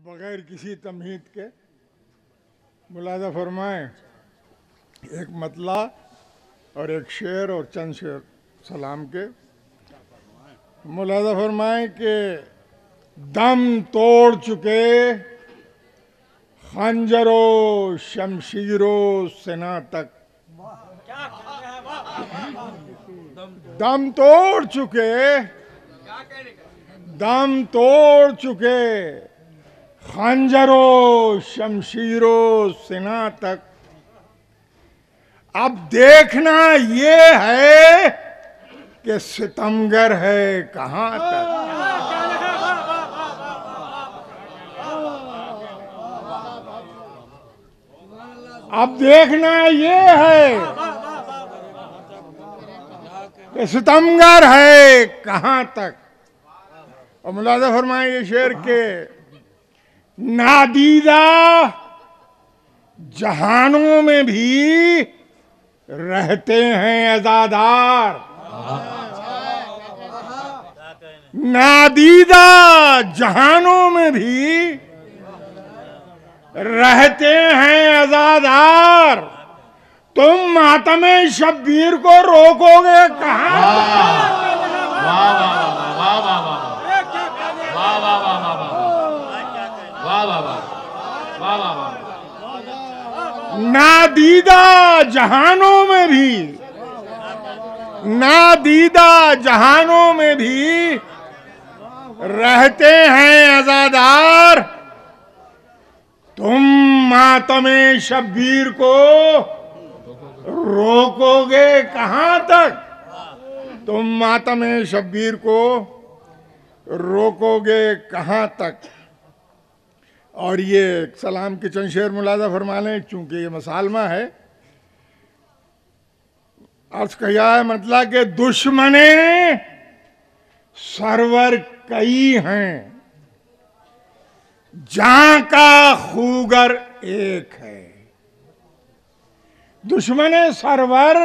बगैर किसी तमहीद के मुलाजा फरमाएं, एक मतला और एक शेर और चंद शेर सलाम के। मुलाजा फरमाएं कि दम तोड़ चुके खंजरों शमशीरों सेना तक, दम तोड़ चुके खंजरों शमशीरों सेना तक। अब देखना ये है कि सितमगर है कहां तक। अब देखना ये है कि सितमगर है कहां तक। और मुलाजा फरमाए ये शेर के नादीदा जहानों में भी रहते हैं अज़ादार, नादीदा जहानों में भी रहते हैं अज़ादार। तुम मातमे शब्बीर को रोकोगे कहां? नादीदा जहानों में भी, नादीदा जहानों में भी रहते हैं अज़ादार। तुम मातमे शब्बीर को रोकोगे कहां तक? तुम मातमे शब्बीर को रोकोगे कहां तक? और ये सलाम के चंद शेर मुलाजा फरमा लें, चूंकि ये मसालमा है। अर्ज किया है मतलब के दुश्मने सरवर कई हैं, जहां का खूगर एक है। दुश्मने सरवर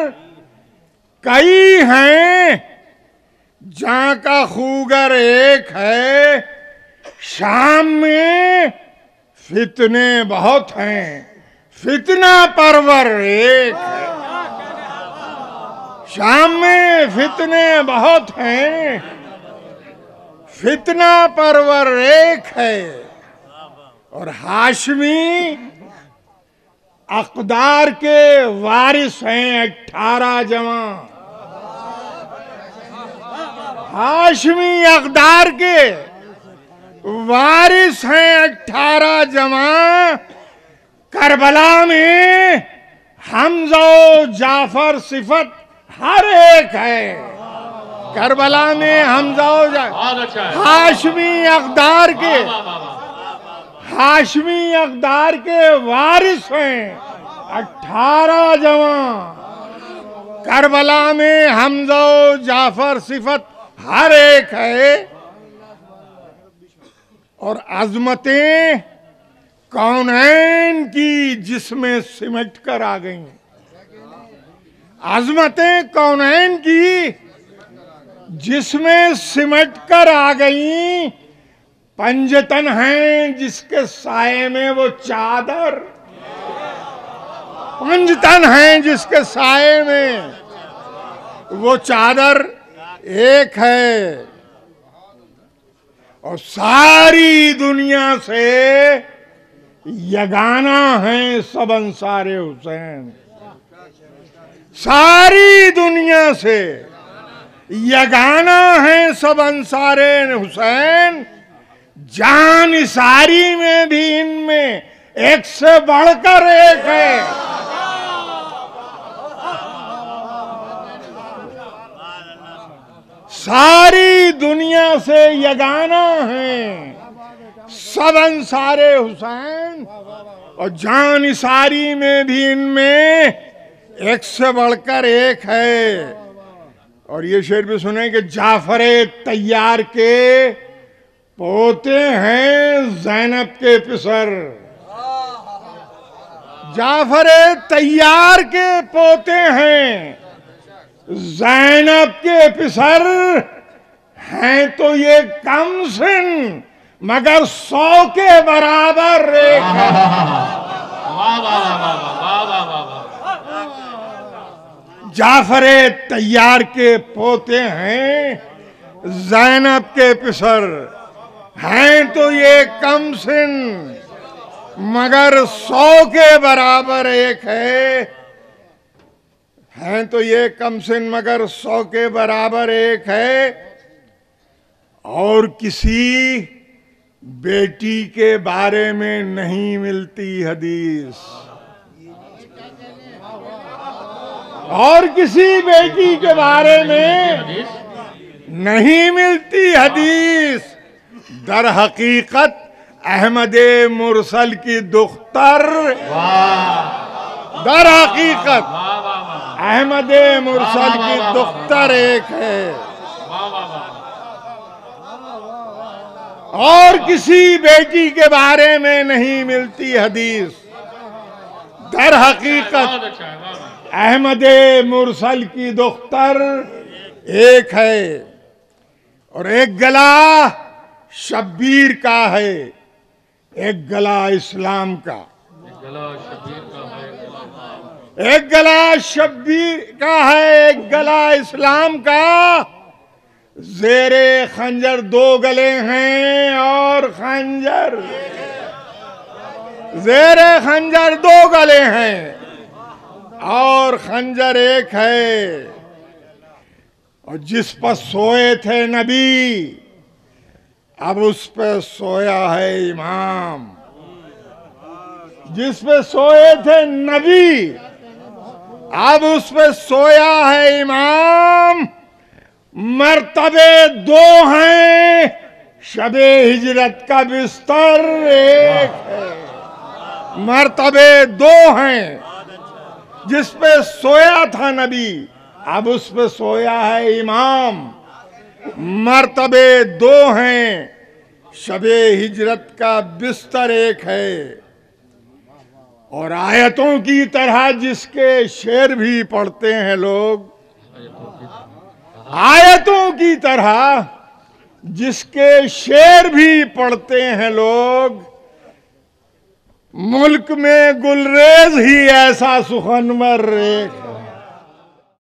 कई हैं, जहां का खूगर एक है। शाम में फितने बहुत हैं, फितना परवर एक है। शाम में फितने बहुत हैं, फितना परवर एक है। और हाशमी अक़दार के वारिस हैं 18 जवां। हाशमी अक़दार के वारिस हैं 18 जवां। करबला में हमज़ा जाफर सिफत हर एक है। करबला में हमज़ा हाशमी अक़दार के, हाशमी अक़दार के वारिस हैं 18 जवां। करबला में हमज़ा जाफर सिफत हर एक है। और अज़मतें कौनैन की जिसमें सिमट कर आ गईं, अज़मतें कौनैन की जिसमें सिमट कर आ गईं। पंजतन हैं जिसके साये में वो चादर, पंजतन हैं जिसके साये में वो चादर एक है। और सारी दुनिया से यगाना हैं सब अंसारे हुसैन। सारी दुनिया से यगाना हैं सब अंसारे हुसैन। जान सारी में भी इनमें एक से बढ़कर एक है। सारी दुनिया से यगाना हैं सब अंसारे हुसैन। और जान सारी में भी इनमें एक से बढ़कर एक है। और ये शेर भी सुने कि जाफरे तैयार के पोते हैं ज़ैनब के पिसर। जाफरे तैयार के पोते हैं ज़ैनब के पिसर। हैं तो ये कम सिन मगर 100 के बराबर एक है। जाफरे तैयार के पोते हैं, ज़ैनब के पिसर हैं तो ये कम सिन, मगर 100 के बराबर एक है। हैं तो ये कम सिन मगर 100 के बराबर एक है। और किसी बेटी के बारे में नहीं मिलती हदीस, और किसी बेटी के बारे में नहीं मिलती हदीस। दर हकीकत अहमद मुरसल की दुख्तर, दर हकीकत अहमद मुरसल की दुख्तर एक है, और किसी बेटी के बारे में नहीं मिलती हदीस। दर हकीकत अहमद मुरसल की दुख्तर एक है, और एक गला शब्बीर का है, एक गला इस्लाम का। एक गला शब्बीर का है, एक गला इस्लाम का। ज़ेरे खंजर 2 गले हैं, और खंजर ज़ेरे खंजर 2 गले हैं, और खंजर एक है। और जिस पर सोए थे नबी, अब उस पे सोया है इमाम। जिस पे सोए थे नबी, अब उस पे सोया है इमाम। मर्तबे 2 हैं, शबे हिजरत का बिस्तर एक है। मर्तबे 2 हैं, जिस पे सोया था नबी, अब उस पे सोया है इमाम। मर्तबे 2 हैं, शबे हिजरत का बिस्तर एक है। और आयतों की तरह जिसके शेर भी पढ़ते हैं लोग, आयतों की तरह जिसके शेर भी पढ़ते हैं लोग, मुल्क में गुलरेज ही ऐसा सुखनवर एक